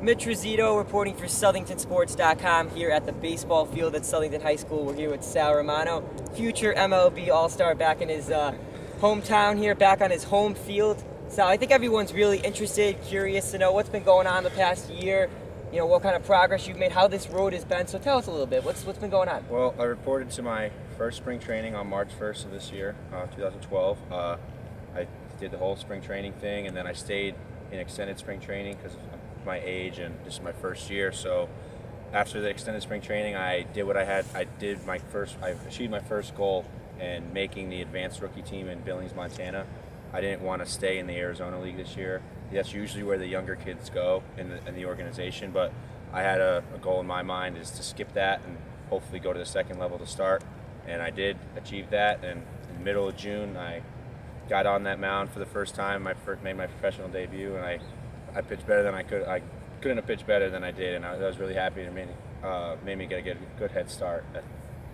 Mitch Rossitto reporting for SouthingtonSports.com here at the baseball field at Southington High School. We're here with Sal Romano, future MLB All-Star, back in his hometown here, back on his home field. Sal, I think everyone's really interested, curious to know what's been going on the past year, you know, what kind of progress you've made, how this road has been. So tell us a little bit. What's been going on? Well, I reported to my first spring training on March 1st of this year, 2012. I did the whole spring training thing, and then I stayed in extended spring training because of my age and this is my first year. So after the extended spring training, I did what I had. I achieved my first goal in making the advanced rookie team in Billings, Montana. I didn't want to stay in the Arizona League this year. That's usually where the younger kids go in the organization, but I had a goal in my mind is to skip that and hopefully go to the second level to start, and I did achieve that. And in the middle of June, I got on that mound for the first time. Made my professional debut, and I pitched better than I could. I couldn't have pitched better than I did, and I was really happy. It made me get a good head start.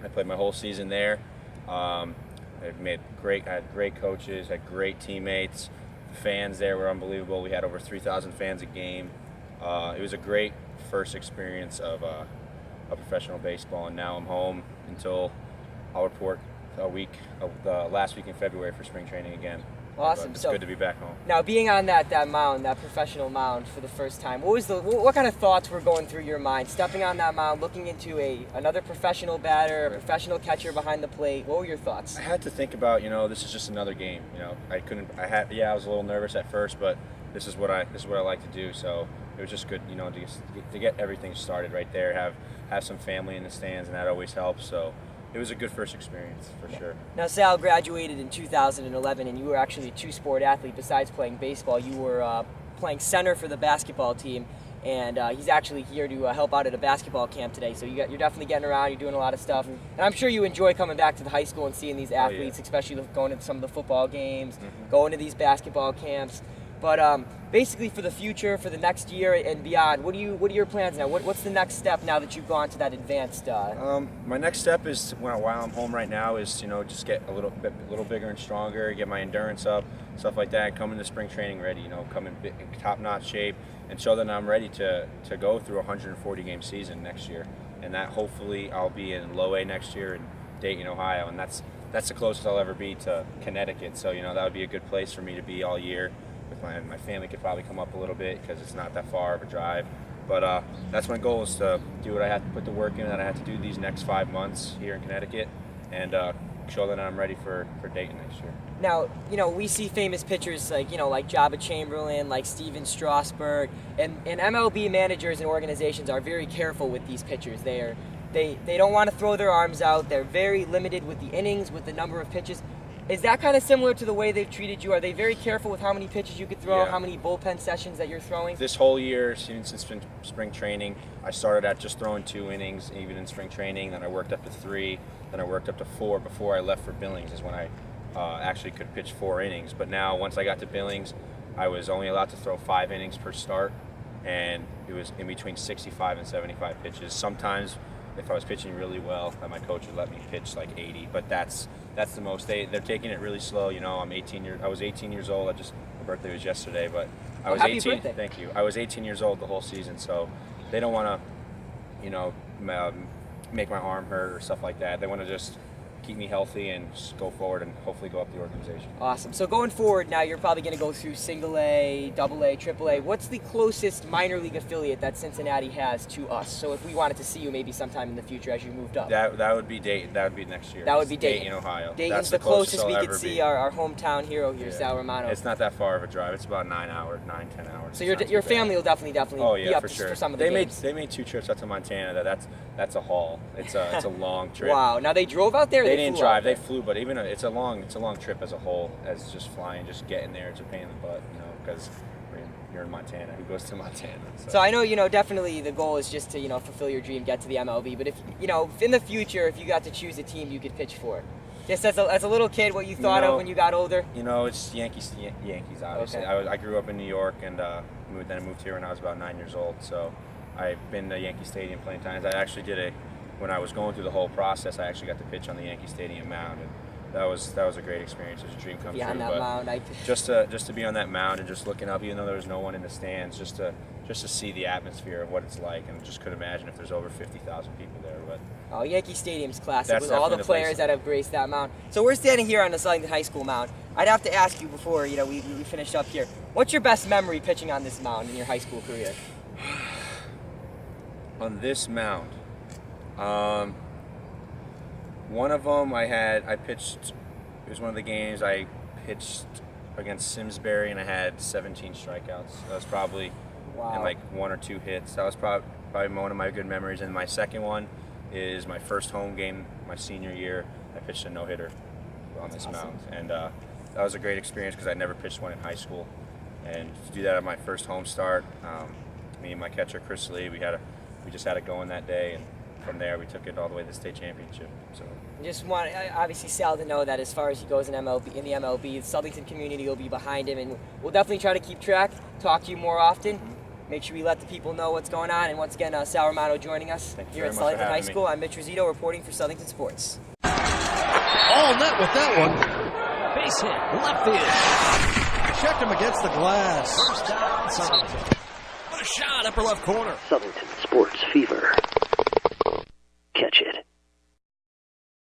I played my whole season there. I had great coaches, had great teammates. The fans there were unbelievable. We had over 3,000 fans a game. It was a great first experience of professional baseball, and now I'm home until I'll report the last week in February for spring training again. Awesome. But it's good to be back home. Now, being on that mound, that professional mound for the first time, what kind of thoughts were going through your mind? Stepping on that mound, looking into another professional batter, a professional catcher behind the plate. What were your thoughts? I had to think about, this is just another game. I was a little nervous at first, but this is what I like to do. So it was just good, to get everything started right there. Have some family in the stands, and that always helps. So it was a good first experience, for sure. Now, Sal graduated in 2011, and you were actually a two-sport athlete. Besides playing baseball, you were playing center for the basketball team, and he's actually here to help out at a basketball camp today. So you're definitely getting around. You're doing a lot of stuff, and I'm sure you enjoy coming back to the high school and seeing these athletes, especially going to some of the football games, going to these basketball camps. But basically, for the future, for the next year and beyond, what are your plans now? What's the next step now that you've gone to that advanced? My next step is, while I'm home right now, is just get a little bigger and stronger, get my endurance up, stuff like that. Come into spring training ready, come in top-notch shape, and show that I'm ready to go through a 140-game season next year. And that hopefully I'll be in Low A next year in Dayton, Ohio, and that's the closest I'll ever be to Connecticut. So that would be a good place for me to be all year. My family could probably come up a little bit because it's not that far of a drive. But that's my goal, is to do what I have to put the work in that I have to do these next 5 months here in Connecticut, and show that I'm ready for Dayton next year. Now, we see famous pitchers like Jabba Chamberlain, like Steven Strasburg, and MLB managers and organizations are very careful with these pitchers. They don't want to throw their arms out. They're very limited with the innings, with the number of pitches. Is that kind of similar to the way they've treated you? Are they very careful with how many pitches you could throw, how many bullpen sessions that you're throwing? This whole year, since spring training, I started at just throwing 2 innings, even in spring training. Then I worked up to 3. Then I worked up to 4 before I left for Billings, is when I actually could pitch 4 innings. But now, once I got to Billings, I was only allowed to throw 5 innings per start, and it was in between 65 and 75 pitches. Sometimes, if I was pitching really well, my coach would let me pitch like 80, but that's the most. They're taking it really slow. I was 18 years old. My birthday was yesterday, but I was 18. Happy birthday. Thank you. I was 18 years old the whole season, so they don't want to, make my arm hurt or stuff like that. They want to just keep me healthy and just go forward and hopefully go up the organization. Awesome. So going forward now, you're probably going to go through Single A, Double A, Triple A. What's the closest minor league affiliate that Cincinnati has to us? So if we wanted to see you maybe sometime in the future as you moved up. That would be Dayton. That would be next year. That would be Dayton, Ohio. Dayton's the closest we could see our hometown hero here, Sal Romano. It's not that far of a drive. It's about 9 hours, 10 hours. So your family will definitely be up for some of the games. They made 2 trips out to Montana. That's a haul. It's a long trip. Wow. Now they drove out there. They didn't drive. They flew, but even it's a long trip as a whole. As just flying, just getting there, it's a pain in the butt, because you're in Montana. Who goes to Montana? So I know, definitely the goal is just to, fulfill your dream, get to the MLB. But if, in the future, if you got to choose a team you could pitch for, just as a little kid, what you thought of when you got older? It's Yankees, obviously. Okay. I grew up in New York, and I moved here when I was about 9 years old. So I've been to Yankee Stadium plenty of times. I actually when I was going through the whole process, I actually got to pitch on the Yankee Stadium mound, and that was a great experience. It was a dream come Yeah, true. on that But mound. just to be on that mound and just looking up, even though there was no one in the stands, just to see the atmosphere of what it's like, and just couldn't imagine if there's over 50,000 people there. But Oh, Yankee Stadium's classic That's with all the definitely the players place. that have graced that mound. So we're standing here on the Southington High School mound. I'd have to ask you before we finished up here. What's your best memory pitching on this mound in your high school career? on this mound, one of them I pitched. It was one of the games I pitched against Simsbury, and I had 17 strikeouts. That was probably Wow. and like 1 or 2 hits. That was probably one of my good memories. And my second one is my first home game my senior year. I pitched a no-hitter on this Awesome. mound, and that was a great experience because I never pitched one in high school. And to do that at my first home start, me and my catcher Chris Lee, we just had it going that day, and from there we took it all the way to the state championship. So. Just want obviously Sal to know that as far as he goes in the MLB, the Southington community will be behind him, and we'll definitely try to keep track, talk to you more often. Make sure we let the people know what's going on. And once again, Sal Romano joining us here at Southington High School. I'm Mitch Rossitto reporting for Southington Sports. All net with that one. Base hit, left field. Checked him against the glass. First down, Southington. What a shot, upper left corner. Southington Sports Fever. Catch it.